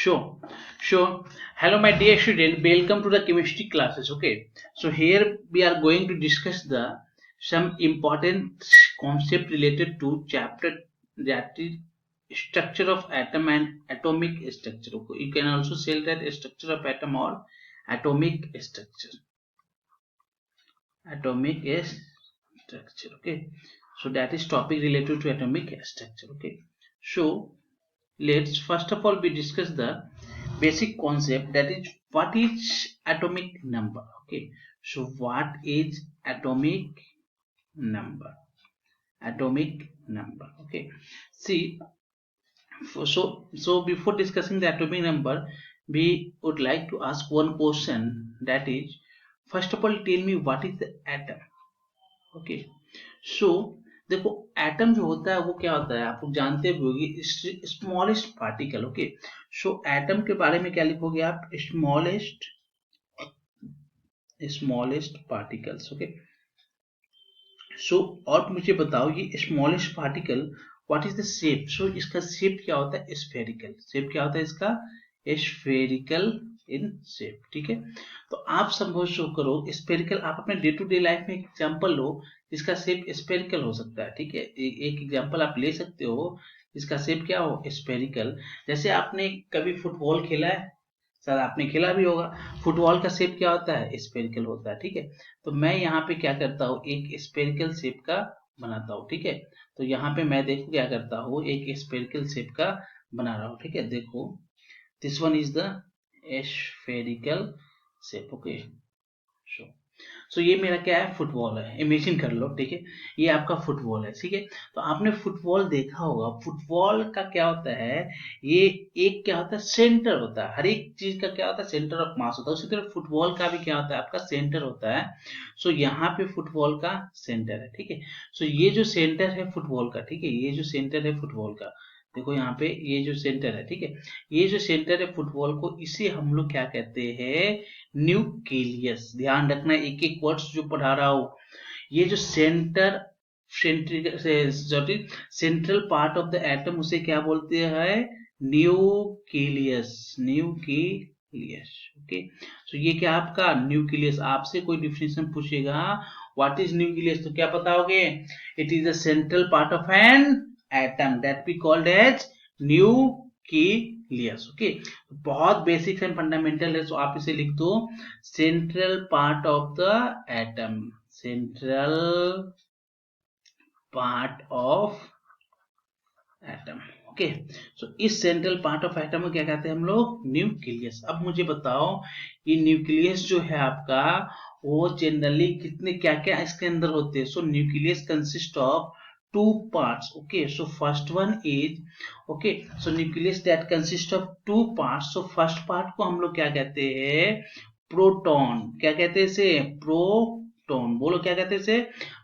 Sure, sure. Hello, my dear student. Welcome to the chemistry classes. Okay, so here we are going to discuss the some important concept related to chapter that is structure of atom and atomic structure. Okay? You can also say that structure of atom or atomic structure. Atomic structure. Okay, so that is topic related to atomic structure. Okay, so let's first of all we discuss the basic concept, that is what is atomic number. Okay, so what is atomic number? Okay, see, so before discussing the atomic number, we would like to ask one question, that is, first of all tell me what is the atom. Okay, so देखो, atom जो होता है वो क्या होता है, आप लोग जानते होंगे, स्मॉलेस्ट पार्टिकल. ओके, सो एटम के बारे में क्या लिखोगे आप, स्मॉलेस्ट पार्टिकल्स. ओके, सो और मुझे बताओ ये smallest particle what is the shape. So इसका शेप क्या होता है, स्फेरिकल. शेप क्या होता है इसका, स्फेरिकल इन शेप. ठीक है, तो आप संभव शो करो स्फेरिकल. आप अपने डे टू डे लाइफ में एग्जांपल लो जिसका शेप स्फेरिकल हो सकता है. ठीक है, एक एग्जांपल आप ले सकते हो जिसका शेप क्या हो, स्फेरिकल. जैसे आपने कभी फुटबॉल खेला है, सर आपने खेला भी होगा. फुटबॉल का शेप क्या होता है, स्फेरिकल होता है. ठीक है, तो मैं यहाँ पे क्या करता हूँ, एक स्फेरिकल शेप का बनाता हूँ. ठीक है, तो यहाँ पे मैं देखो क्या करता हूँ, एक स्फेरिकल शेप का बना रहा हूँ. ठीक है, देखो, this one is the spherical shape. Okay, सो ये मेरा क्या है, फुटबॉल है. इमेजिन कर लो. ठीक है, ये आपका फुटबॉल है. ठीक है, तो आपने फुटबॉल देखा होगा. फुटबॉल का क्या होता है, ये एक क्या होता है, सेंटर होता है. हर एक चीज का क्या होता है, सेंटर ऑफ मास होता है. उसी तरह फुटबॉल का भी क्या होता है, आपका सेंटर होता है. सो यहाँ पे फुटबॉल का सेंटर है. ठीक है, सो ये जो सेंटर है फुटबॉल का, ठीक है, ये जो सेंटर है फुटबॉल का, देखो यहाँ पे ये जो सेंटर है. ठीक है, ये जो सेंटर है फुटबॉल को, इसे हम लोग क्या कहते हैं, न्यूक्लियस. ध्यान रखना, एक एक वर्ड्स जो पढ़ा रहा हूं, ये जो central part of the atom, उसे क्या बोलते हैं, न्यूक्लियस. ओके, सो ये क्या आपका न्यूक्लियस. आपसे कोई डिफिनेशन पूछेगा व्हाट इज न्यूक्लियस, तो क्या बताओगे, it is the central part of an atom that we called as nucleus. Okay, बहुत बेसिक एंड फंडामेंटल है, तो आप इसे लिख दो, central part of the atom. Central part of atom. Okay, so इस सेंट्रल पार्ट ऑफ एटम को क्या कहते हैं हम लोग, न्यूक्लियस. अब मुझे बताओ, ये न्यूक्लियस जो है आपका, वो जनरली कितने क्या क्या इसके अंदर होते हैं. सो nucleus consist of two parts. Okay, so first one is, okay, so nucleus that consists of two parts. So first part को हम लोग क्या कहते हैं, प्रोटॉन. क्या कहते हैं इसे, प्रोटॉन. बोलो क्या कहते हैं इसे,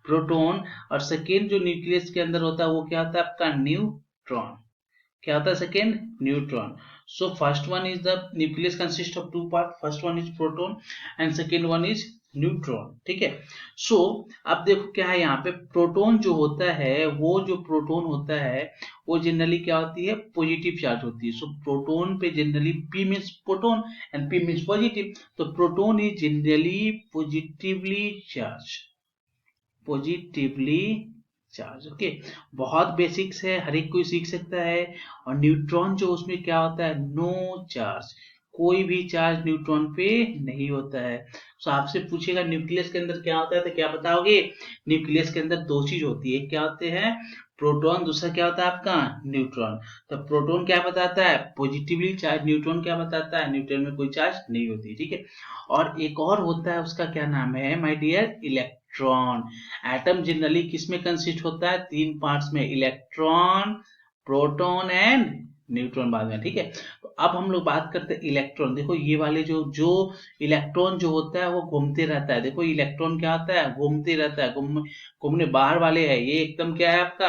प्रोटॉन. और सेकेंड जो न्यूक्लियस के अंदर होता है वो क्या होता है आपका, न्यूट्रॉन. क्या होता है second, neutron. So first one is the nucleus consist of two part. First one is proton and second one is neutron. ठीक है, सो अब देखो क्या है यहाँ पे, प्रोटॉन जो होता है, वो जो प्रोटॉन होता है वो जनरली क्या होती है, पॉजिटिव चार्ज होती है. सो प्रोटॉन पे generally P means proton and P means positive. तो proton is generally positively charge. Okay, बहुत बेसिक्स है, हर एक कोई सीख सकता है. और न्यूट्रॉन जो, उसमें क्या होता है, नो चार्ज. कोई भी चार्ज न्यूट्रॉन पे नहीं होता है. तो आपसे पूछेगा न्यूक्लियस के अंदर क्या होता है, तो क्या बताओगे, न्यूक्लियस के अंदर दो चीज होती है. क्या होते हैं, प्रोटॉन, दूसरा क्या होता है आपका, न्यूट्रॉन. तो प्रोटॉन क्या बताता है, पॉजिटिवली चार्ज. न्यूट्रॉन क्या बताता है, न्यूट्रॉन में कोई चार्ज नहीं होती. ठीक है, और एक और होता है, उसका क्या नाम है my dear, electron. Atom generally किस में कंसिस्ट होता है, तीन पार्ट्स में, इलेक्ट्रॉन, प्रोटॉन एंड न्यूट्रॉन बाद में. ठीक है, तो अब हम लोग बात करते हैं इलेक्ट्रॉन. देखो ये वाले जो जो इलेक्ट्रॉन जो होता है वो घूमते रहता है. देखो इलेक्ट्रॉन क्या होता है, घूमते रहता है, घूमने बाहर वाले है. ये एकदम क्या है आपका,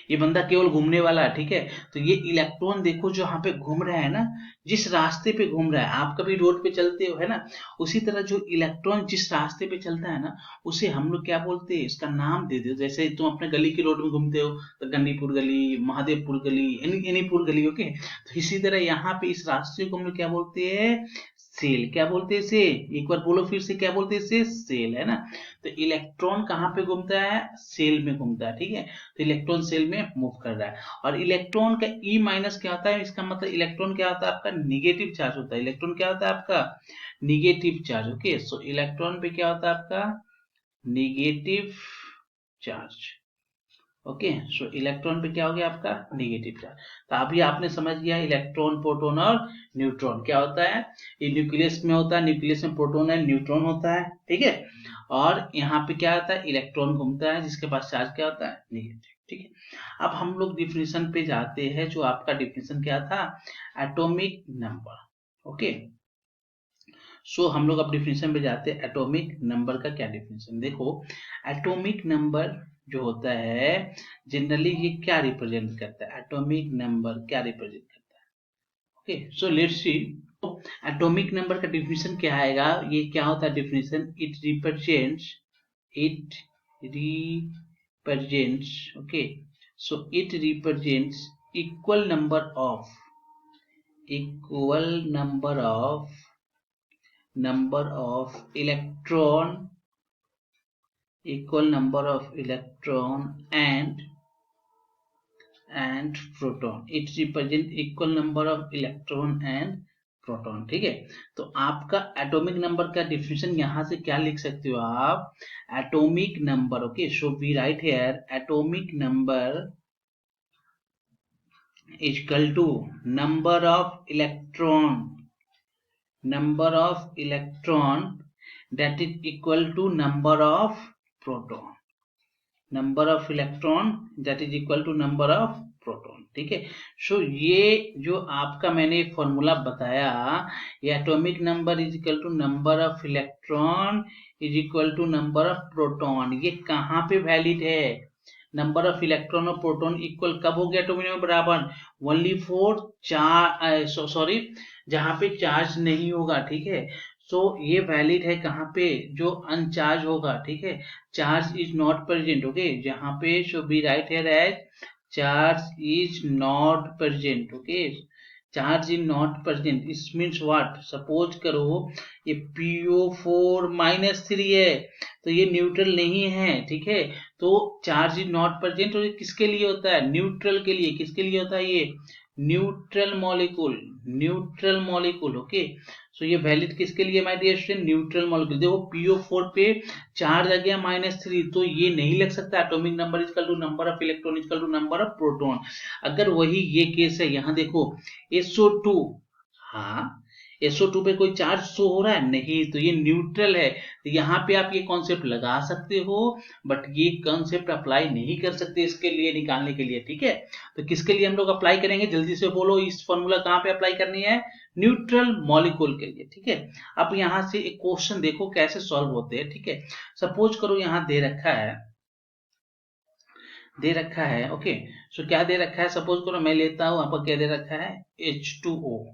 ये बंदा केवल घूमने वाला है, ठीक है। तो ये इलेक्ट्रॉन देखो जो यहाँ पे घूम रहा है ना, जिस रास्ते पे घूम रहा है, आप कभी रोड पे चलते हो है ना, उसी तरह जो इलेक्ट्रॉन जिस रास्ते पे चलता है ना, उसे हम लोग क्या बोलते हैं, इसका नाम दे दो। जैसे तुम अपने गली की रोड में घूमते हो तो गंडीपुर गली, महादेवपुर गली, एनीपुर गली, ओके। तो इसी तरह यहाँ पे इस रास्ते को हम लोग क्या बोलते हैं, सेल। क्या बोलते हैं इसे, एक बार बोलो फिर से, क्या बोलते हैं इसे, सेल, है ना। तो इलेक्ट्रॉन कहाँ पे घूमता है, सेल में घूमता है, ठीक है। तो इलेक्ट्रॉन सेल में मूव कर रहा है। और इलेक्ट्रॉन का ई माइनस क्या होता है, इसका मतलब इलेक्ट्रॉन क्या होता है आपका, निगेटिव चार्ज होता है। इलेक्ट्रॉन क्या होता है आपका, निगेटिव चार्ज, ओके। सो इलेक्ट्रॉन पे क्या होता है आपका, निगेटिव चार्ज, ओके। सो इलेक्ट्रॉन पे क्या हो गया आपका, निगेटिव चार्ज। तो अभी आपने समझ गया इलेक्ट्रॉन, प्रोटॉन और न्यूट्रॉन क्या होता है। ये न्यूक्लियस में होता है, न्यूक्लियस में प्रोटॉन है, न्यूट्रॉन होता है, ठीक है। और यहाँ पे क्या होता है, इलेक्ट्रॉन घूमता है जिसके पास चार्ज क्या होता है, निगेटिव, ठीक है। अब हम लोग डिफिनेशन पे जाते हैं। जो आपका डिफिनेशन क्या था, एटॉमिक नंबर, ओके। सो हम लोग अब डिफिनेशन पे जाते हैं, एटॉमिक नंबर का क्या डिफिनेशन। देखो एटॉमिक नंबर जो होता है जनरली ये क्या रिप्रेजेंट करता है, एटॉमिक नंबर क्या रिप्रेजेंट करता है, okay. So let's see, atomic number का डिफिनेशन क्या आएगा, ये क्या होता है definition, it represents, okay. So it represents equal number of electron and proton. It represent equal number of electron and proton, ठीक है। तो आपका एटॉमिक नंबर का डिफिनेशन यहां से क्या लिख सकते हो आप, atomic number, okay. So we write here atomic number is equal to number of electron that is equal to number of proton, ठीक है। सो ये जो आपका मैंने फॉर्मूला बताया, ये atomic number is equal to number of electron is equal to number of proton, ये कहाँ पे वैलिड है, नंबर ऑफ इलेक्ट्रॉन और प्रोटॉन इक्वल कब हो गया एटॉमिक नंबर बराबर, ओनली फॉर सॉरी जहां पे चार्ज नहीं होगा, ठीक है। सो ये वैलिड है कहाँ पे, जो अनचार्ज होगा, ठीक है। Charge is not present, okay. जहां पे so be right here as charge is not present, okay. Charge is not present, इस मीन्स व्हाट, सपोज करो ये PO4-3 है, तो ये न्यूट्रल नहीं है, ठीक है। तो चार्ज इज नॉट प्रेजेंट, और ये किसके लिए होता है, न्यूट्रल के लिए। किसके लिए होता है ये, न्यूट्रल मॉलिक्यूल, ओके। सो ये वैलिड किसके लिए my dear student, neutral molecule. देखो PO4 पे चार्ज आ गया -3, तो ये नहीं लग सकता atomic number equal to number of electron equal to number of proton. अगर वही ये केस है, यहाँ देखो SO2, हाँ SO2 पे कोई चार्ज शो हो रहा है नहीं, तो ये न्यूट्रल है। तो यहाँ पे आप ये कॉन्सेप्ट लगा सकते हो, बट ये कॉन्सेप्ट अप्लाई नहीं कर सकते इसके लिए निकालने के लिए, ठीक है। तो किसके लिए हम लोग अप्लाई करेंगे, जल्दी से बोलो, इस फॉर्मूला कहाँ पे अप्लाई करनी है, न्यूट्रल मॉलिक्यूल के लिए, ठीक है। अब यहाँ से एक क्वेश्चन देखो कैसे सॉल्व होते हैं, ठीक है। सपोज करो यहाँ दे रखा है, ओके। सो क्या दे रखा है, सपोज करो मैं लेता हूँ, आपको क्या दे रखा है, H2O,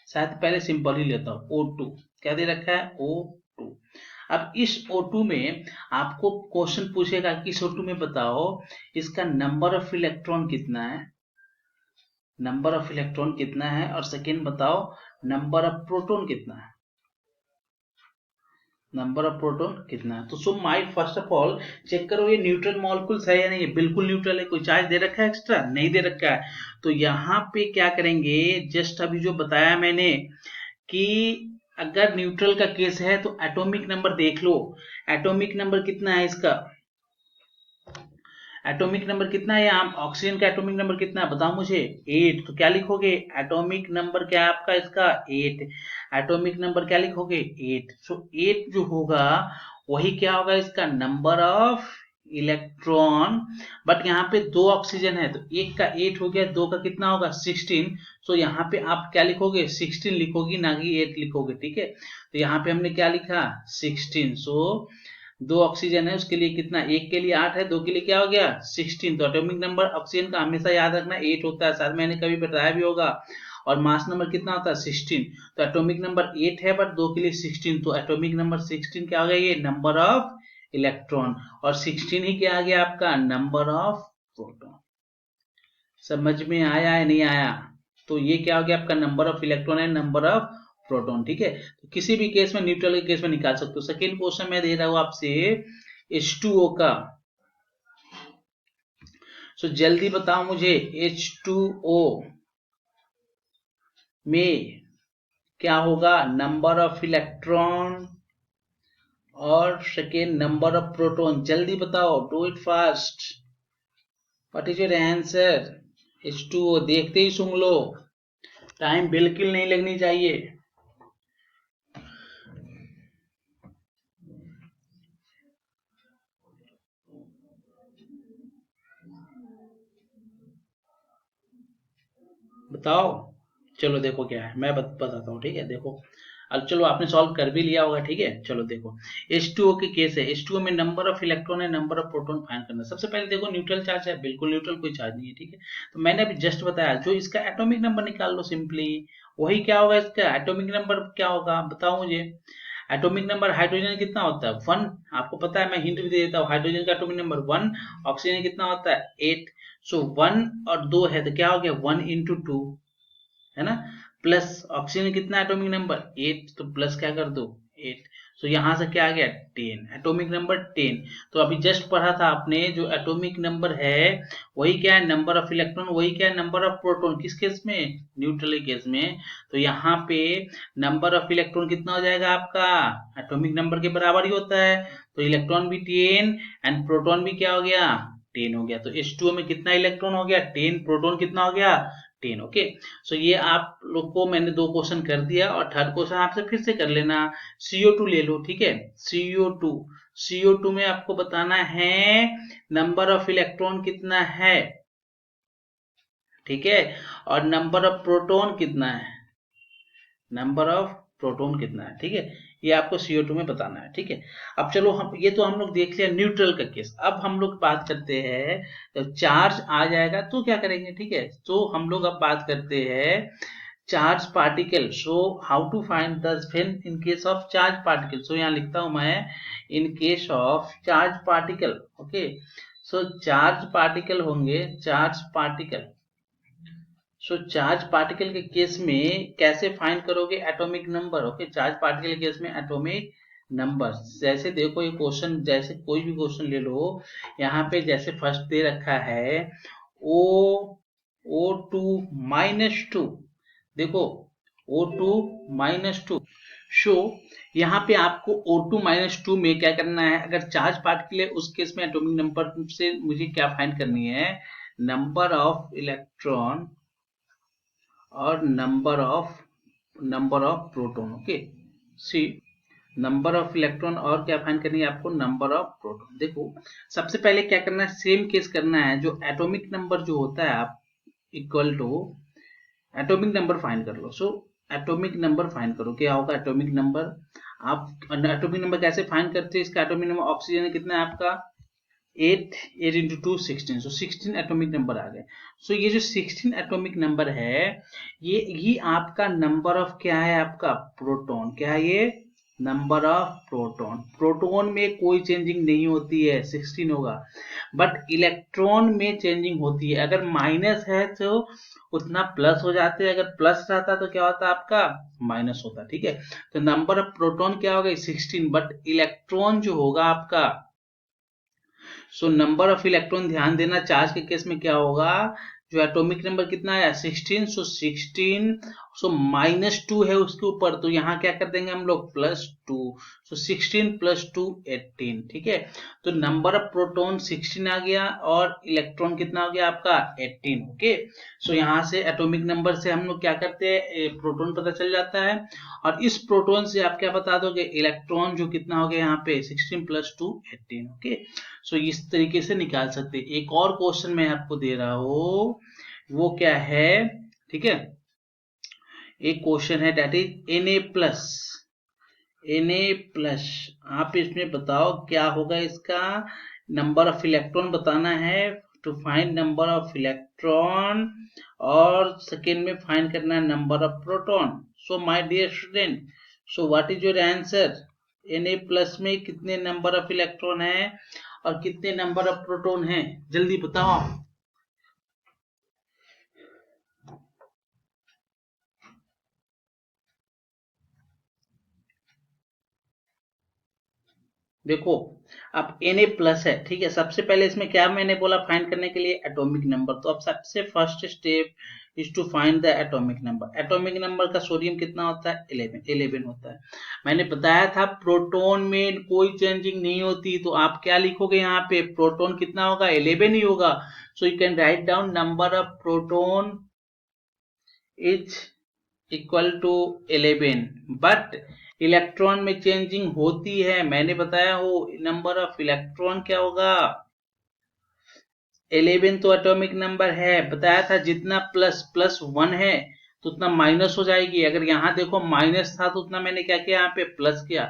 शायद पहले सिंपल ही लेता हूँ, O2, क्या दे रखा है, O2। अब इस O2 में आपको क्वेश्चन पूछेगा कि इस O2 में बताओ इसका नंबर ऑफ इलेक्ट्रॉन कितना है, और सेकेंड बताओ नंबर ऑफ प्रोटॉन कितना है, तो so my first of all check करो ये न्यूट्रल मॉलिक्यूल्स है या नहीं, बिल्कुल न्यूट्रल है, कोई चार्ज दे रखा है एक्स्ट्रा, नहीं दे रखा है। तो यहाँ पे क्या करेंगे, जस्ट अभी जो बताया मैंने कि अगर न्यूट्रल का केस है तो एटॉमिक नंबर देख लो, एटॉमिक नंबर कितना है इसका, एटॉमिक नंबर कितना है, ऑक्सीजन का एटॉमिक नंबर कितना है बताओ मुझे, 8। तो क्या लिखोगे, एटॉमिक नंबर क्या है आपका इसका 8, एटॉमिक नंबर क्या लिखोगे 8। सो 8 जो होगा वही क्या होगा इसका नंबर ऑफ इलेक्ट्रॉन, बट यहाँ पे 2 ऑक्सीजन है, तो एक का 8 हो गया, 2 का कितना होगा 16। सो यहाँ पे आप क्या लिखोगे 16 लिखोगी, ना कि 8 लिखोगे, ठीक है। तो यहाँ पे हमने क्या लिखा 16। सो दो ऑक्सीजन है उसके लिए कितना, एक के लिए 8 है, दो के लिए क्या हो गया 16। तो एटॉमिक नंबर ऑक्सीजन का हमेशा याद रखना 8 होता है, शायद मैंने कभी बताया भी होगा। और मास नंबर कितना होता है 16। तो एटॉमिक नंबर 8 है बट दो के लिए 16, तो एटॉमिक नंबर 16 क्या हो गया, ये नंबर ऑफ इलेक्ट्रॉन। और 16 ही क्या आ गया आपका, नंबर ऑफ प्रोटॉन। समझ में आया है नहीं आया? तो ये क्या हो गया आपका, नंबर ऑफ इलेक्ट्रॉन है, नंबर ऑफ प्रोटॉन। ठीक है, तो किसी भी केस में, न्यूट्रल के केस में निकाल सकते हो। सेकेंड क्वेश्चन मैं दे रहा हूं आपसे H2O का। सो जल्दी बताओ मुझे H2O में क्या होगा, नंबर ऑफ इलेक्ट्रॉन और सेकेंड नंबर ऑफ प्रोटॉन। जल्दी बताओ, do it fast. What is your answer? H2O देखते ही सुन लो, टाइम बिल्कुल नहीं लगनी चाहिए। बताओ। चलो देखो क्या है, मैं बताता हूँ। ठीक है, देखो अब चलो आपने सॉल्व कर भी लिया होगा। ठीक है, चलो देखो H2O के केस है। H2O में नंबर ऑफ इलेक्ट्रॉन है, नंबर ऑफ प्रोटॉन फाइंड करना। सबसे पहले देखो न्यूट्रल चार्ज है, बिल्कुल न्यूट्रल, कोई चार्ज नहीं है। ठीक है, तो मैंने अभी जस्ट बताया, जो इसका एटॉमिक नंबर निकाल लो सिंपली, वही क्या होगा, इसका एटॉमिक नंबर क्या होगा बताओ मुझे। एटॉमिक नंबर हाइड्रोजन कितना होता है 1, आपको पता है, मैं हिंट भी दे देता हूँ। हाइड्रोजन का एटॉमिक नंबर 1, ऑक्सीजन कितना होता है 8। सो 1 और 2 है तो क्या हो गया 1 into 2, है ना। प्लस ऑक्सीजन कितना एटॉमिक नंबर 8, तो प्लस क्या कर दो 8। तो यहां से क्या आ गया 10, एटॉमिक नंबर 10। तो अभी जस्ट पढ़ा था आपने, जो एटॉमिक नंबर है वही क्या है, नंबर ऑफ इलेक्ट्रॉन, वही क्या है, नंबर ऑफ प्रोटॉन। किस केस में, न्यूट्रल केस में। तो यहाँ पे नंबर ऑफ इलेक्ट्रॉन कितना हो जाएगा आपका, एटॉमिक नंबर के बराबर ही होता है। तो इलेक्ट्रॉन भी 10 एंड प्रोटॉन भी क्या हो गया 10 हो गया। तो H2O में कितना इलेक्ट्रॉन हो गया 10, प्रोटॉन कितना हो गया 10। ओके, सो ये आप लोग को मैंने दो क्वेश्चन कर दिया, और थर्ड क्वेश्चन आपसे फिर से कर लेना। CO2 ले लो। ठीक है, CO2, CO2 में आपको बताना है नंबर ऑफ इलेक्ट्रॉन कितना है। ठीक है, और नंबर ऑफ प्रोटॉन कितना है, नंबर ऑफ प्रोटॉन कितना है। ठीक है, ये आपको CO2 में बताना है। ठीक है, अब चलो हम, ये तो हम लोग देख लिया न्यूट्रल का केस। अब हम लोग बात करते हैं, जब चार्ज आ जाएगा तो क्या करेंगे। ठीक है, तो हम लोग अब बात करते हैं charge particle. So how to find the spin in case of charge particle. So यहाँ लिखता हूं मैं, in case of charge particle. Okay, so charge particle होंगे, charge particle. So charge particle के केस में कैसे फाइंड करोगे atomic number. Okay, charge particle के केस में एटॉमिक नंबर, जैसे देखो ये क्वेश्चन, जैसे कोई भी क्वेश्चन ले लो, यहाँ पे जैसे फर्स्ट दे रखा है O2-2, देखो O2-2। सो यहाँ पे आपको O2-2 में क्या करना है, अगर चार्ज पार्टिकल है उस केस में एटॉमिक नंबर से मुझे क्या फाइंड करनी है, नंबर ऑफ इलेक्ट्रॉन और number of proton. Okay, see number of electron और क्या फाइंड करनी है आपको, नंबर ऑफ प्रोटॉन। देखो सबसे पहले क्या करना है, सेम केस करना है, जो एटॉमिक नंबर जो होता है आप equal to atomic number find कर लो। सो एटॉमिक नंबर फाइंड करो, क्या होगा एटॉमिक नंबर। आप एटॉमिक नंबर कैसे फाइंड करते हैं, इसका एटॉमिक नंबर ऑक्सीजन कितना है आपका 8, 8 into 2 16, सो 16 एटॉमिक नंबर आ गए। सो ये जो 16 एटॉमिक नंबर है, ये आपका नंबर ऑफ क्या है, आपका प्रोटॉन। क्या है ये, नंबर ऑफ प्रोटॉन। प्रोटॉन में कोई चेंजिंग नहीं होती है, 16 होगा, बट इलेक्ट्रॉन में चेंजिंग होती है। अगर माइनस है तो उतना प्लस हो जाते हैं, अगर प्लस रहता तो क्या होता आपका माइनस होता। ठीक है, तो नंबर ऑफ प्रोटॉन क्या होगा 16, बट इलेक्ट्रॉन जो होगा आपका, सो नंबर ऑफ इलेक्ट्रॉन, ध्यान देना चार्ज के केस में क्या होगा, जो एटॉमिक नंबर कितना है 16, सो 16, सो -2 है उसके ऊपर, तो यहाँ क्या कर देंगे हम लोग +2, सो 16 + 2 18। ठीक है, तो नंबर ऑफ प्रोटॉन 16 आ गया और इलेक्ट्रॉन कितना हो गया आपका 18। ओके, सो यहाँ से एटॉमिक नंबर से हम लोग क्या करते हैं, प्रोटॉन पता चल जाता है, और इस प्रोटॉन से आप क्या बता दोगे, इलेक्ट्रॉन जो कितना हो गया यहाँ पे 16 + 2 18। ओके, सो इस तरीके से निकाल सकते हैं। एक और क्वेश्चन मैं आपको दे रहा हूं, वो क्या है, ठीक है, एक क्वेश्चन है, दैट इज Na+, Na+, आप इसमें बताओ क्या होगा इसका, नंबर ऑफ इलेक्ट्रॉन बताना है, to find number of electron, और सेकेंड में फाइंड करना है number of proton. So my dear student, so what is your answer? Na+ में कितने नंबर ऑफ इलेक्ट्रॉन है और कितने नंबर ऑफ प्रोटॉन है, जल्दी बताओ आप। देखो अब Na+ है, ठीक है, सबसे पहले इसमें क्या मैंने बोला फाइंड करने के लिए, एटॉमिक नंबर। तो अब सबसे first step is to find the atomic number. Atomic number का सोडियम कितना होता है? 11 होता है। मैंने बताया था प्रोटॉन में कोई चेंजिंग नहीं होती, तो आप क्या लिखोगे यहाँ पे, प्रोटॉन कितना होगा? 11 ही होगा। So you can write down number of proton is equal to 11, but electron में चेंजिंग होती है, मैंने बताया हो नंबर ऑफ इलेक्ट्रॉन क्या होगा? 11 तो एटॉमिक नंबर है, बताया था जितना प्लस प्लस 1 है तो उतना माइनस हो जाएगी। अगर यहाँ देखो माइनस था तो उतना मैंने क्या किया, यहाँ पे प्लस किया,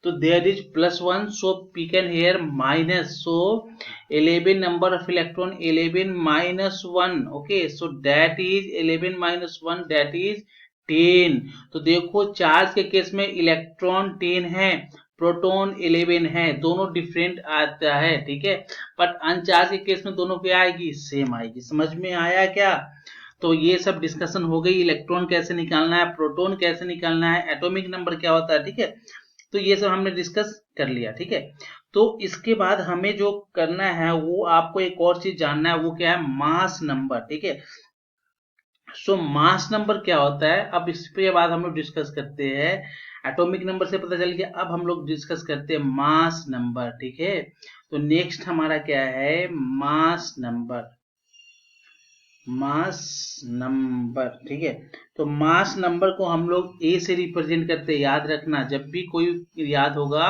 तो there is +1, so we can here minus. So 11 number of electron 11 - 1, okay, so that is 11 - 1 that is 10। तो देखो चार्ज के केस में इलेक्ट्रॉन 10 है, प्रोटॉन 11 है, दोनों डिफरेंट आता है, ठीक है, बट अनचार्ज के केस में दोनों क्या आएगी? सेम आएगी। समझ में आया क्या? तो ये सब डिस्कशन हो गई, इलेक्ट्रॉन कैसे निकालना है, प्रोटॉन कैसे निकालना है, एटॉमिक नंबर क्या होता है, ठीक है, तो ये सब हमने डिस्कस कर लिया, ठीक है। तो इसके बाद हमें जो करना है वो आपको एक और चीज जानना है, वो क्या है? मास नंबर, ठीक है। सो मास नंबर क्या होता है, अब इसके बाद हम लोग डिस्कस करते हैं। एटॉमिक नंबर से पता चल गया, अब हम लोग डिस्कस करते हैं मास नंबर, ठीक है। तो नेक्स्ट हमारा क्या है? मास नंबर, मास नंबर, ठीक है। तो मास नंबर को हम लोग ए से रिप्रेजेंट करते हैं, याद रखना, जब भी कोई याद होगा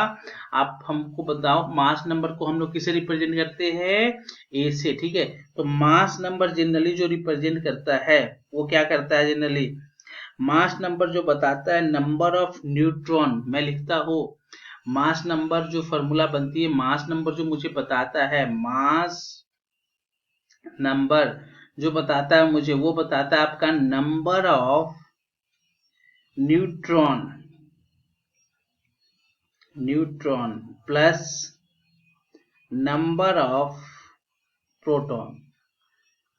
आप हमको बताओ, मास नंबर को हम लोग किसे रिप्रेजेंट करते हैं? ए से, ठीक है। तो मास नंबर जनरली जो रिप्रेजेंट करता है वो क्या करता है? जनरली मास नंबर जो बताता है नंबर ऑफ न्यूट्रॉन, मैं लिखता हूं मास नंबर, जो फॉर्मूला बनती है मास नंबर जो मुझे बताता है, मास नंबर जो बताता है मुझे, वो बताता है आपका number of neutron, neutron plus number of proton,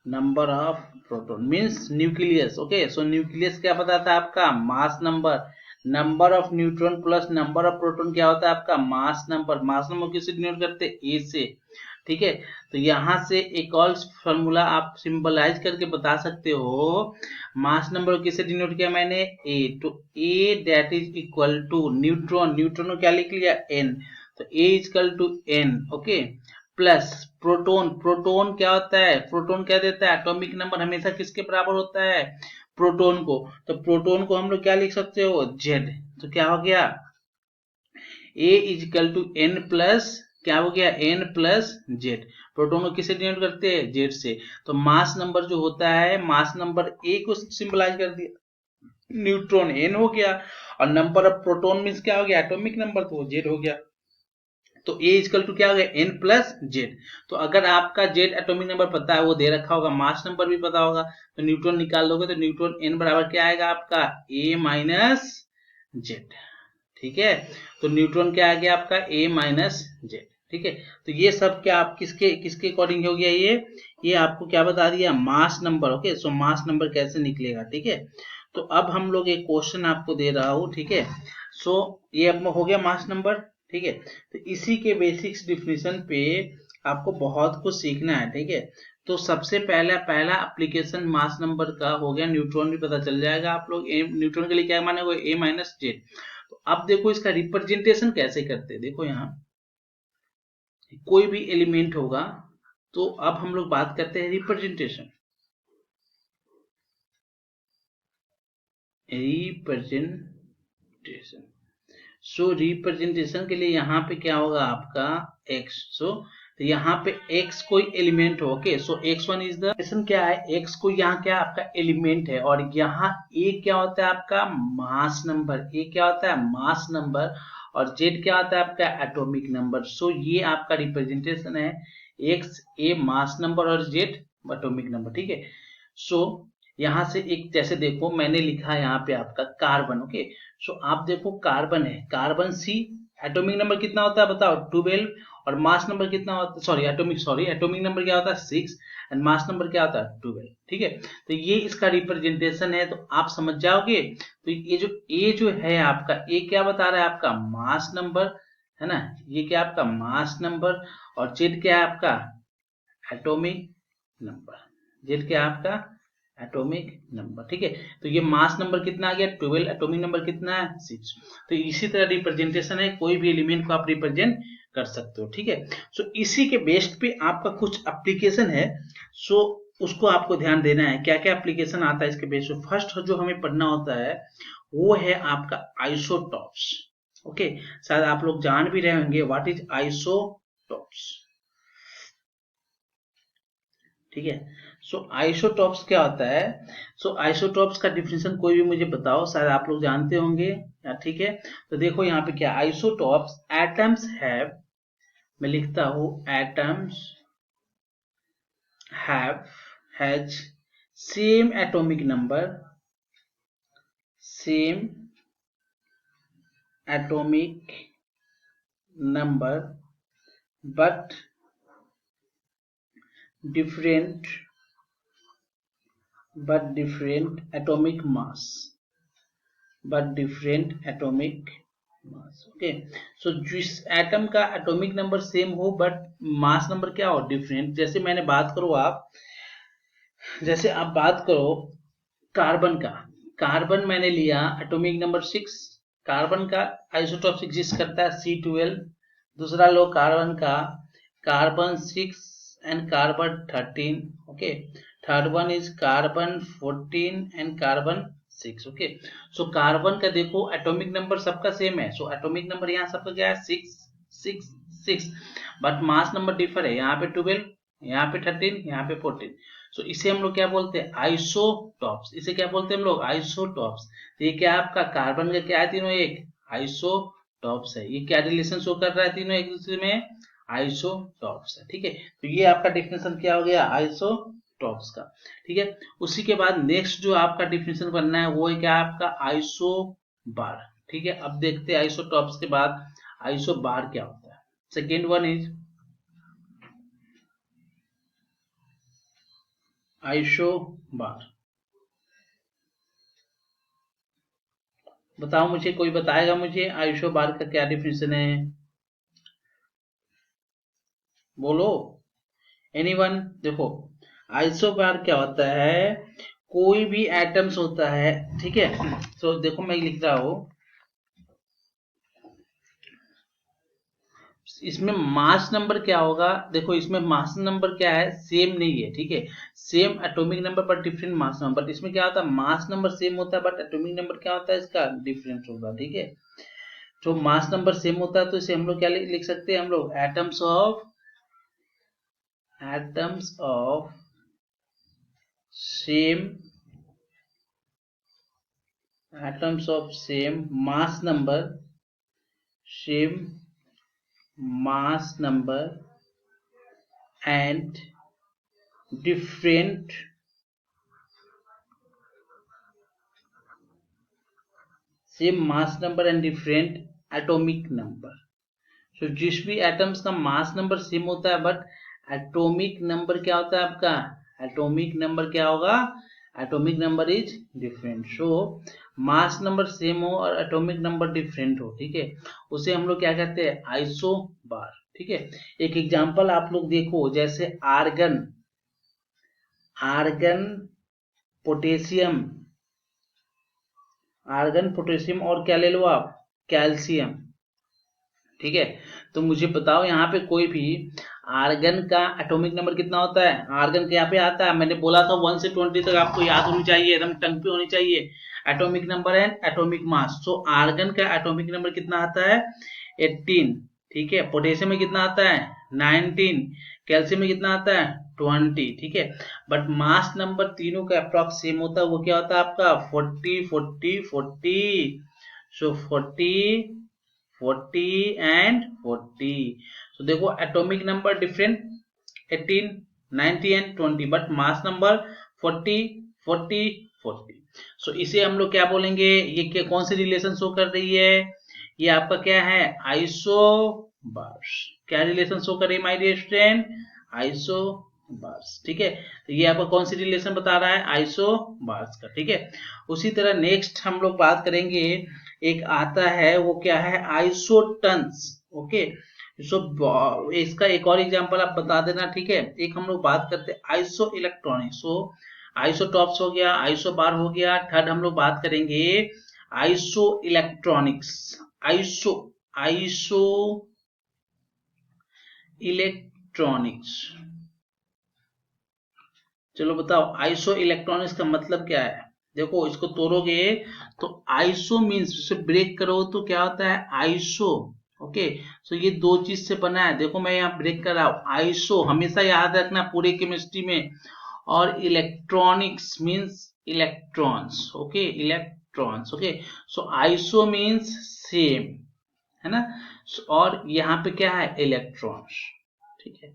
number of proton means nucleus, okay. So nucleus क्या बताता है आपका? Mass number. Number of neutron plus number of proton क्या होता है आपका? Mass number. मास नंबर किससे डिनोट करते हैं? ए से, ठीक है। तो यहां से एक और फॉर्मूला आप सिंबलाइज करके बता सकते हो, मास नंबर किससे डिनोट किया मैंने? ए। तो A that is equal to neutron, neutron को क्या लिख लिया? एन। तो A equal to N, okay, plus proton, proton क्या होता है? प्रोटॉन क्या देता है? एटॉमिक नंबर हमेशा किसके बराबर होता है? प्रोटॉन को। तो प्रोटॉन को हम लोग क्या लिख सकते हो? जेड। तो क्या हो गया? ए इजिकल टू एन प्लस, क्या हो गया? N plus Z. प्रोटॉन को किससे डिनोट करते हैं? जेड से। तो मास नंबर जो होता है, मास नंबर ए को सिंबलाइज कर दिया, न्यूट्रॉन एन हो गया, और नंबर ऑफ प्रोटॉन मीन्स क्या हो गया? एटॉमिक नंबर, तो जेड हो गया। तो ए इजकल टू क्या हो गया? N plus Z. तो अगर आपका जेड एटॉमिक नंबर पता है, वो दे रखा होगा, मास नंबर भी पता होगा, तो न्यूट्रॉन निकाल दोगे तो न्यूट्रॉन एन बराबर क्या आएगा आपका? ए माइनस जेड, ठीक है। तो न्यूट्रॉन क्या आ गया आपका? ए माइनस जेड, ठीक है। तो ये सब क्या आप किसके किसके अकॉर्डिंग हो गया? ये आपको क्या बता दिया? Mass number, okay. So mass number कैसे निकलेगा, ठीक है। तो अब हम लोग एक क्वेश्चन आपको दे रहा हूं, ठीक है। सो ये अब हो गया मास नंबर, ठीक है। तो इसी के बेसिक्स डिफिनीशन पे आपको बहुत कुछ सीखना है, ठीक है। तो सबसे पहला पहला एप्लीकेशन मास नंबर का हो गया, न्यूट्रॉन भी पता चल जाएगा आप लोग। न्यूट्रॉन के लिए क्या मानेगा? ए माइनस जेड। तो अब देखो इसका रिप्रेजेंटेशन कैसे करते हैं। देखो यहाँ कोई भी एलिमेंट होगा, तो अब हम लोग बात करते हैं रिप्रेजेंटेशन, रिप्रेजेंटेशन। सो रिप्रेजेंटेशन के लिए यहाँ पे क्या होगा आपका? एक्स। सो तो यहाँ पे x कोई एलिमेंट हो, okay, so x1 is the question क्या है, x को यहाँ क्या आपका एलिमेंट है, और यहाँ a क्या होता है आपका मास नंबर, a क्या होता है मास नंबर, और z क्या होता है आपका एटॉमिक नंबर। सो ये आपका रिप्रेजेंटेशन है, x a मास नंबर और z एटॉमिक नंबर, ठीक है। सो यहाँ से एक जैसे देखो मैंने लिखा है यहाँ पे आपका कार्बन, ओके, सो आप देखो कार्बन है, कार्बन सी, एटॉमिक नंबर कितना होता है बताओ 12, और मास नंबर कितना होता है, एटॉमिक नंबर क्या होता है 6, एंड मास नंबर क्या होता है 12, ठीक है। तो ये इसका रिप्रेजेंटेशन है, तो आप समझ जाओगे। तो ये जो है आपका ए क्या बता रहा है आपका मास नंबर, है ना, ये क्या आपका मास नंबर, और जेड क्या है आपका एटॉमिक नंबर, जेड क्या है आपका एटॉमिक नंबर, ठीक है। तो ये मास नंबर कितना आ गया 12, एटॉमिक नंबर कितना है 6। तो इसी तरह रिप्रेजेंटेशन है, कोई भी एलिमेंट को आप रिप्रेजेंट कर सकते हो, ठीक है। सो इसी के बेस्ड पे आपका कुछ एप्लीकेशन है, सो उसको आपको ध्यान देना है, क्या क्या एप्लीकेशन आता है इसके बेस पे। फर्स्ट जो हमें पढ़ना होता है वो है आपका आइसोटॉप्स, ओके, शायद आप लोग जान भी रहे होंगे व्हाट इज आइसोटॉप्स, ठीक है। सो आइसोटॉप्स क्या होता है, सो आइसोटॉप्स का डिफिनेशन कोई भी मुझे बताओ, शायद आप लोग जानते होंगे, ठीक है। तो देखो यहाँ पे क्या आइसोटॉप्स, एटम्स हैव, मैं लिखता हूं atoms has same atomic number, same atomic number but different atomic mass, okay. So जिस एटम का एटॉमिक नंबर सेम हो बट मास नंबर क्या हो डिफरेंट, जैसे मैंने बात करो आप, जैसे आप बात करो कार्बन का, कार्बन मैंने लिया एटॉमिक नंबर 6, कार्बन का आइसोटॉप एग्जिस्ट करता है C12, दूसरा लो कार्बन का, carbon 6 and carbon 13, okay, third one is carbon 14 and carbon 6, okay। So carbon का देखो एटॉमिक नंबर सबका सेम है, सो एटॉमिक नंबर यहाँ सबका क्या है 6 बट मास नंबर डिफर है, यहाँ पे 12, यहाँ पे 13, यहाँ पे 14। सो इसे हम लोग क्या बोलते हैं आइसोटॉप्स, इसे क्या बोलते हैं हम लोग आइसोटॉप्स। तो ये क्या आपका कार्बन का क्या है तीनों एक आइसोटॉप्स है, ये क्या रिलेशन शो कर रहा है तीनों एक दूसरे में आइसोटॉप्स है, ठीक है। तो ये आपका डिफिनेशन क्या हो गया आइसोटॉप्स का, ठीक है। उसी के बाद नेक्स्ट जो आपका डिफिनेशन बनना है वो है क्या आपका आइसोबार, ठीक है। अब देखते हैं आइसोटॉप्स के बाद आइसोबार क्या होता है। सेकेंड वन इज आइसोबार, बताओ मुझे, कोई बताएगा मुझे आइसोबार का क्या डिफिनेशन है, बोलो एनीवन। देखो आइसोबार क्या होता है, कोई भी एटम्स होता है, ठीक है। तो देखो मैं लिख रहा हूं, इसमें मास नंबर क्या होगा, देखो इसमें मास नंबर क्या है सेम नहीं है, ठीक है, सेम एटॉमिक नंबर पर डिफरेंट मास नंबर, बट इसमें क्या होता है मास नंबर सेम होता है बट एटॉमिक नंबर क्या होता है इसका डिफरेंट होगा, ठीक है। जो मास नंबर सेम होता है तो इसे हम लोग क्या लिख सकते हैं हम लोग atoms of same mass number and different atomic number। so जिस भी एटम्स का मास नंबर सेम होता है बट एटॉमिक नंबर क्या होता है आपका, एटॉमिक नंबर क्या होगा, atomic number is different. So mass number same हो और एटॉमिक नंबर डिफरेंट हो, ठीक है, उसे हम लोग क्या कहते हैं आइसोबार, ठीक है। एक एग्जांपल आप लोग देखो, जैसे आर्गन पोटेशियम और क्या ले लो आप कैल्शियम, ठीक है। तो मुझे बताओ यहाँ पे कोई भी आर्गन का एटॉमिक नंबर कितना होता है, आर्गन के यहाँ पे आता है, मैंने बोला था 1 से 20 तक आपको याद होनी चाहिए, एकदम टंग पे होनी चाहिए, atomic number and atomic mass. So argon का एटॉमिक नंबर कितना आता है 18, ठीक है। पोटेशियम में कितना आता है 19, कैल्शियम में कितना आता है 20, ठीक है। बट मास नंबर तीनों का अप्रॉक्स सेम होता है, वो क्या होता है आपका 40 40 40। सो 40 40 एंड 40। तो देखो atomic number different 18 90 and 20, but mass number 40 40 40। सो इसे हम लोग क्या बोलेंगे, ये क्या कौन सी रिलेशन शो कर रही है, ये आपका क्या है आइसोबार्स। क्या रिलेशन शो कर रही है माय डियर स्टूडेंट, आइसोबार्स, ठीक है। तो ये आपका कौन सी रिलेशन बता रहा है आइसोबार्स का, ठीक है। उसी तरह नेक्स्ट हम लोग बात करेंगे, एक आता है वो क्या है आइसोटन्स, ओके। सो इसका एक और एग्जांपल आप बता देना, ठीक है। एक हम लोग बात करते हैं आइसो इलेक्ट्रॉनिक्स, सो आइसोटॉप्स हो गया, आइसोबार हो गया। थर्ड हम लोग बात करेंगे iso electronics, iso iso electronics. चलो बताओ आइसो इलेक्ट्रॉनिक्स का मतलब क्या है। देखो इसको तोड़ोगे तो आइसो मीन्स उसे ब्रेक करो तो क्या होता है आइसो, ओके। सो ये दो चीज से बना है, देखो मैं यहाँ ब्रेक कर रहा हूं आइसो, हमेशा याद रखना पूरे केमिस्ट्री में। और electronics means electrons, okay, electrons, okay. So iso means same, है ना। और यहाँ पे क्या है इलेक्ट्रॉन्स, ठीक है,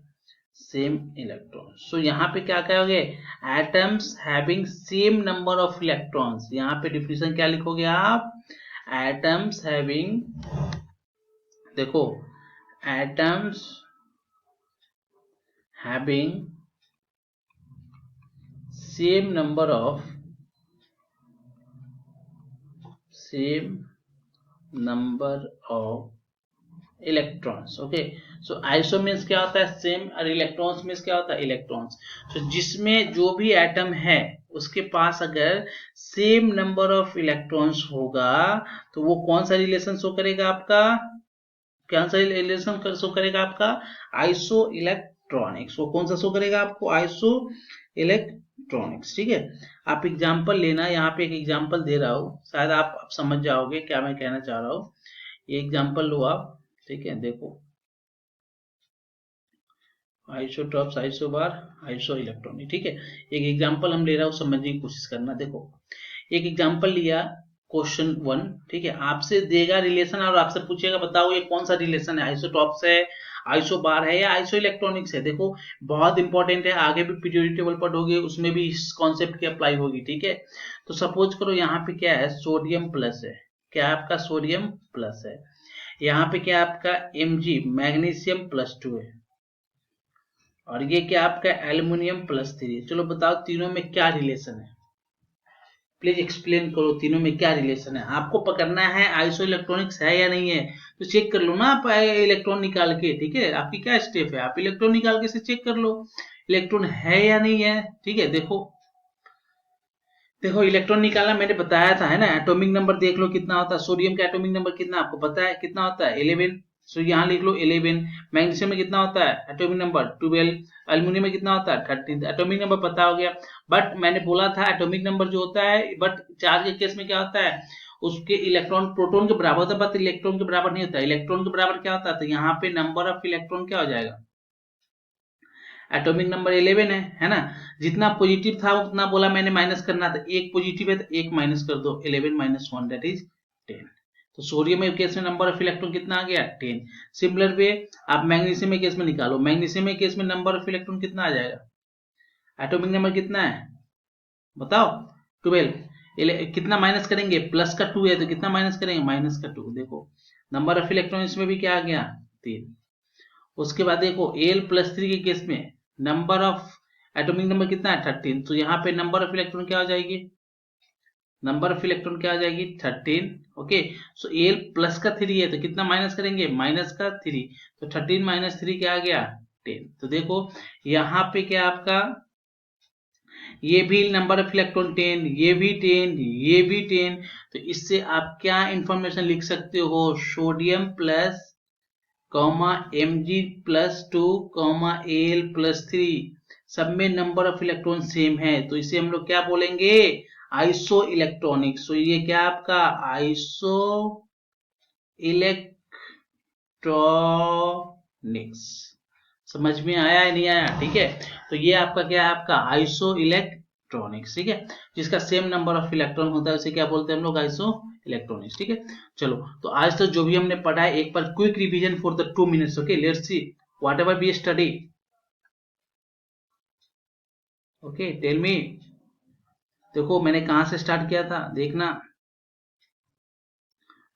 सेम इलेक्ट्रॉन्स। सो यहाँ पे क्या कहोगे atoms having same number of electrons. यहाँ पे डिफिनेशन क्या लिखोगे आप, एटम्स हैविंग, देखो atoms having same number of electrons, okay. So iso means क्या होता है सेम, और इलेक्ट्रॉन्स मीन्स क्या होता है इलेक्ट्रॉन्स। सो जिसमें जो भी एटम है उसके पास अगर सेम नंबर ऑफ इलेक्ट्रॉन्स होगा तो वो कौन सा रिलेशन शो करेगा आपका, कौन सा रिलेशन शो करेगा आपका आइसो इलेक्ट्रॉनिक्स। वो कौन सा शो करेगा आपको आइसो इलेक्ट्रॉनिक्स, ठीक है। आप एग्जांपल लेना, यहाँ पे एक एग्जांपल दे रहा हूँ, शायद आप समझ जाओगे क्या मैं कहना चाह रहा हूँ। ये एग्जांपल लो आप, ठीक है। देखो आइसोटॉप्स, आइसोबार, आइसो इलेक्ट्रॉनिक, ठीक है। एक एग्जांपल हम ले रहा हूँ, समझने की कोशिश करना। देखो एक एग्जांपल लिया क्वेश्चन 1, ठीक है। आपसे देगा रिलेशन और आपसे पूछेगा बताओ ये कौन सा रिलेशन है, आइसोटॉप्स है, आइसोबार है या आइसो इलेक्ट्रॉनिक्स है। देखो बहुत इंपॉर्टेंट है, आगे भी पीरियोडिक टेबल पढ़ोगे उसमें भी इस कॉन्सेप्ट की अप्लाई होगी, ठीक है। तो सपोज करो यहाँ पे क्या है सोडियम प्लस है, क्या आपका सोडियम प्लस है, यहाँ पे क्या आपका Mg मैग्नीशियम प्लस 2 है, और ये क्या आपका एल्युमिनियम प्लस 3 है। चलो बताओ तीनों में क्या रिलेशन है, प्लीज एक्सप्लेन करो तीनों में क्या रिलेशन है। आपको पकड़ना है आइसो इलेक्ट्रॉनिक्स है या नहीं है, तो चेक कर लो ना आप इलेक्ट्रॉन निकाल के, ठीक है। आपकी क्या स्टेप है, आप इलेक्ट्रॉन निकाल के से चेक कर लो इलेक्ट्रॉन है या नहीं है, ठीक है। देखो देखो इलेक्ट्रॉन निकालना मैंने बताया था, है ना। एटॉमिक नंबर देख लो कितना होता है, सोडियम का एटॉमिक नंबर कितना आपको पता है, कितना होता है 11। सो यहाँ लिख लो 11। मैग्नीशियम में कितना होता है एटॉमिक नंबर 12। अल्युमिनियम में कितना होता है 13। एटॉमिक नंबर पता हो गया। बट मैंने बोला था एटॉमिक नंबर जो होता है, बट चार्ज के केस में क्या होता है उसके इलेक्ट्रॉन प्रोटॉन के बराबर होता है, बट इलेक्ट्रॉन के बराबर नहीं होता। इलेक्ट्रॉन के बराबर क्या होता है, तो यहाँ पे नंबर ऑफ इलेक्ट्रॉन क्या हो जाएगा, एटॉमिक नंबर 11 है ना। जितना पॉजिटिव था उतना बोला मैंने माइनस करना था, एक पॉजिटिव है तो एक माइनस कर दो, 11 माइनस 1 दैट इज 10। तो सोडियम केस में नंबर ऑफ इलेक्ट्रॉन कितना आ गया 10। सिमिलर वे आप मैग्नीशियम केस में निकालो, मैग्नीशियम केस में नंबर ऑफ इलेक्ट्रॉन कितना आ जाएगा, एटॉमिक नंबर कितना है बताओ 12। कितना माइनस करेंगे, प्लस का 2 है तो कितना माइनस करेंगे माइनस का 2। देखो नंबर ऑफ इलेक्ट्रॉन इसमें भी क्या आ गया 3। उसके बाद देखो एल प्लस 3 के केस में नंबर ऑफ एटॉमिक नंबर कितना है 13। तो यहाँ पे नंबर ऑफ इलेक्ट्रॉन क्या हो जाएगी, नंबर ऑफ इलेक्ट्रॉन क्या हो जाएगी 13, ओके। सो एल प्लस का 3 है तो कितना माइनस करेंगे माइनस का 3। तो 13 माइनस 3 क्या आ गया 10। तो देखो यहाँ पे क्या आपका ये भी नंबर ऑफ इलेक्ट्रॉन 10, ये भी 10, ये भी 10। तो इससे आप क्या इंफॉर्मेशन लिख सकते हो, sodium plus comma Mg plus 2 comma Al plus 3 सब में नंबर ऑफ इलेक्ट्रॉन सेम है, तो इसे हम लोग क्या बोलेंगे आइसो इलेक्ट्रॉनिक्स। तो ये क्या आपका आइसो इलेक्ट्रॉनिक्स, समझ में आया या नहीं आया? ठीक है, तो ये आपका क्या है, आपका आइसो इलेक्ट्रॉनिक्स, ठीक है, जिसका सेम नंबर ऑफ इलेक्ट्रॉन होता है उसे क्या बोलते हैं हम लोग, आइसो इलेक्ट्रॉनिक्स, ठीक है। चलो, तो आज तक जो भी हमने पढ़ा है एक बार quick revision for the 2 minutes, okay, let's see whatever we study, okay, tell me. देखो मैंने कहां से स्टार्ट किया था, देखना,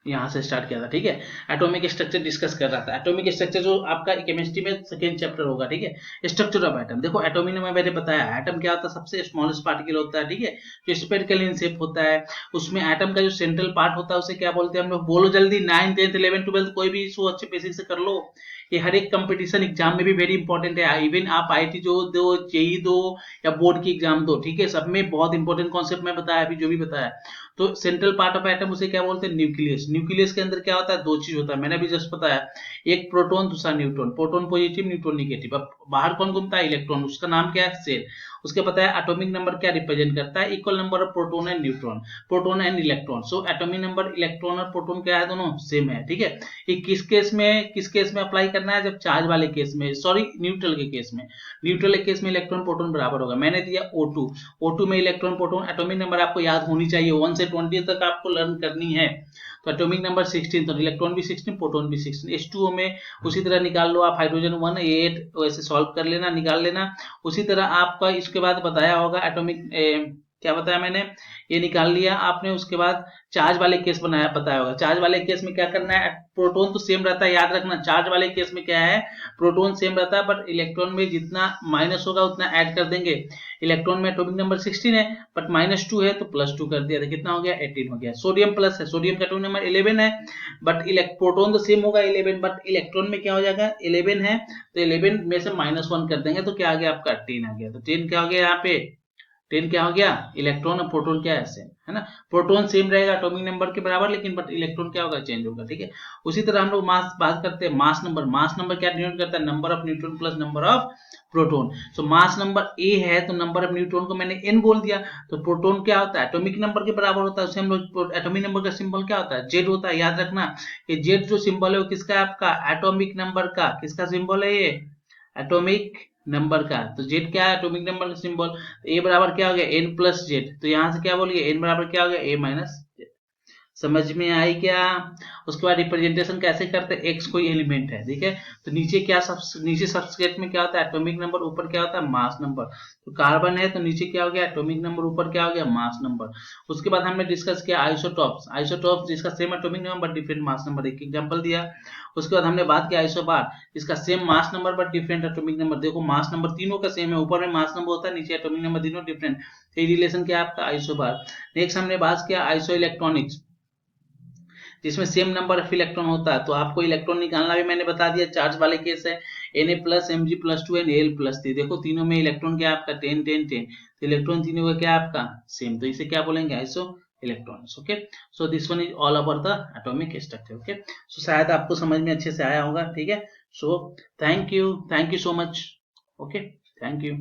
यहाँ से स्टार्ट किया था, ठीक है। एटॉमिक स्ट्रक्चर डिस्कस कर रहा था, एटॉमिक स्ट्रक्चर जो आपका केमिस्ट्री में सेकेंड चैप्टर होगा, ठीक है, स्ट्रक्चर ऑफ एटम। देखो एटॉमिक में मैंने बताया एटम क्या होता है, सबसे स्मॉलेस्ट पार्टिकल होता है, ठीक है, जो स्फेरिकल इन शेप होता है। उसमें एटम का जो सेंट्रल पार्ट होता है उसे क्या बोलते हैं हम लोग, बोलो जल्दी, 9th 10th 11th 12th कोई भी इशू अच्छे बेसिक से कर लो, ये हर एक कंपटीशन एग्जाम में भी वेरी इंपॉर्टेंट है। इवन आप आईटी जो दो, जेई दो या बोर्ड की एग्जाम दो, ठीक है, सब में बहुत इंपॉर्टेंट कॉन्सेप्ट मैं बताया अभी जो भी बताया। तो सेंट्रल पार्ट ऑफ एटम उसे क्या बोलते हैं, न्यूक्लियस। न्यूक्लियस के अंदर क्या होता है, दो चीज होता है, मैंने भी जस्ट बताया, एक प्रोटॉन दूसरा neutron, proton positive neutron negative. अब बाहर कौन घूमता है, इलेक्ट्रॉन, उसका नाम क्या है, शेल। उसके पता है एटॉमिक नंबर क्या रिप्रेजेंट करता है, equal number of proton and neutron, proton and electron. So atomic number electron और प्रोटॉन क्या है, दोनों सेम है, ठीक है। ये किस केस में अप्लाई करना है, जब चार्ज वाले केस में, सॉरी न्यूट्रल के केस में, न्यूट्रल के केस में इलेक्ट्रॉन प्रोटॉन बराबर होगा। मैंने दिया O2, O2 में इलेक्ट्रॉन प्रोटॉन, एटॉमिक नंबर आपको याद होनी चाहिए, 1 से 20 तक आपको लर्न करनी है। तो एटॉमिक नंबर 16, तो इलेक्ट्रॉन भी 16, प्रोटॉन भी 16। H2O में उसी तरह निकाल लो आप, हाइड्रोजन 1 8 वैसे सॉल्व कर लेना, निकाल लेना। उसी तरह आपका इसके बाद बताया होगा एटॉमिक, क्या बताया मैंने, ये निकाल लिया आपने। उसके बाद चार्ज वाले केस बनाया, बताया होगा चार्ज वाले केस में क्या करना है, प्रोटॉन तो सेम रहता है, याद रखना, चार्ज वाले केस में क्या है, प्रोटॉन सेम रहता है, बट इलेक्ट्रॉन में जितना माइनस होगा उतना ऐड कर देंगे। इलेक्ट्रॉन में एटॉमिक नंबर 16 है, बट -2 है तो +2 कर दिया, तो कितना हो गया, 18 हो गया। सोडियम प्लस है, सोडियम का एटॉमिक नंबर 11 है, बट प्रोटॉन तो सेम होगा 11, बट इलेक्ट्रॉन में क्या हो जाएगा, 11 है तो 11 में से -1 कर देंगे, तो क्या आ गया आपका 10 आ गया। तो 10 क्या हो गया यहाँ पे, 10 क्या हो गया, इलेक्ट्रॉन और प्रोटॉन क्या है, सेम है ना। प्रोटॉन सेम रहेगा एटॉमिक नंबर के बराबर, लेकिन बट इलेक्ट्रॉन क्या होगा, चेंज होगा, ठीक है। उसी तरह हम लोग मास बात करते हैं, मास नंबर। मास नंबर क्या डिनोट करता है, number of neutron plus number of proton. So mass number A है तो नंबर ऑफ न्यूट्रॉन को मैंने n बोल दिया, तो प्रोटॉन क्या होता है, एटॉमिक नंबर के बराबर होता है, उसे हम लोग, एटॉमिक नंबर का सिंबल क्या होता है, जेड होता है। याद रखना कि जेड जो सिंबल है वो किसका है, आपका एटॉमिक नंबर का, किसका सिंबल है ये, एटॉमिक नंबर का। तो जेड क्या है, एटॉमिक नंबर का सिंबल। तो ए बराबर क्या हो गया, n प्लस जेड, तो यहां से क्या बोलिए, n बराबर क्या हो गया, a माइनस जेड। समझ में आई क्या? उसके बाद रिप्रेजेंटेशन कैसे करते हैं, एक्स कोई एलिमेंट है, ठीक है, तो नीचे क्या, नीचे सबस्क्रिप्ट में क्या होता है, एटॉमिक नंबर, ऊपर क्या होता है, मास नंबर। तो कार्बन है तो नीचे क्या हो गया, एटॉमिक नंबर, ऊपर क्या हो गया, मास नंबर। उसके बाद हमने डिस्कस किया आइसोटॉप्स, आइसोटॉप्स जिसका same atomic number different mass number, एक एग्जांपल दिया। उसके बाद हमने बात किया आइसोबार, जिसका same mass number but different atomic number. देखो मास नंबर तीनों का सेम है, ऊपर में मास नंबर होता है, नीचे एटॉमिक नंबर तीनों डिफरेंट, ये रिलेशन क्या है आपका, आइसोबार। नेक्स्ट हमने बात किया आइसो इलेक्ट्रॉनिक्स, जिसमें सेम नंबर ऑफ इलेक्ट्रॉन होता है, तो आपको इलेक्ट्रॉन निकालना भी मैंने बता दिया। चार्ज वाले केस है Na plus Mg plus 2 and Al plus 3, देखो तीनों में इलेक्ट्रॉन क्या है आपका 10 10 10, तो इलेक्ट्रॉन तीनों का क्या है आपका सेम, तो इसे क्या बोलेंगे, iso electronics, okay. So this one is all about the atomic structure, okay. So शायद आपको समझ में अच्छे से आया होगा, ठीक है। So thank you so much, okay, thank you.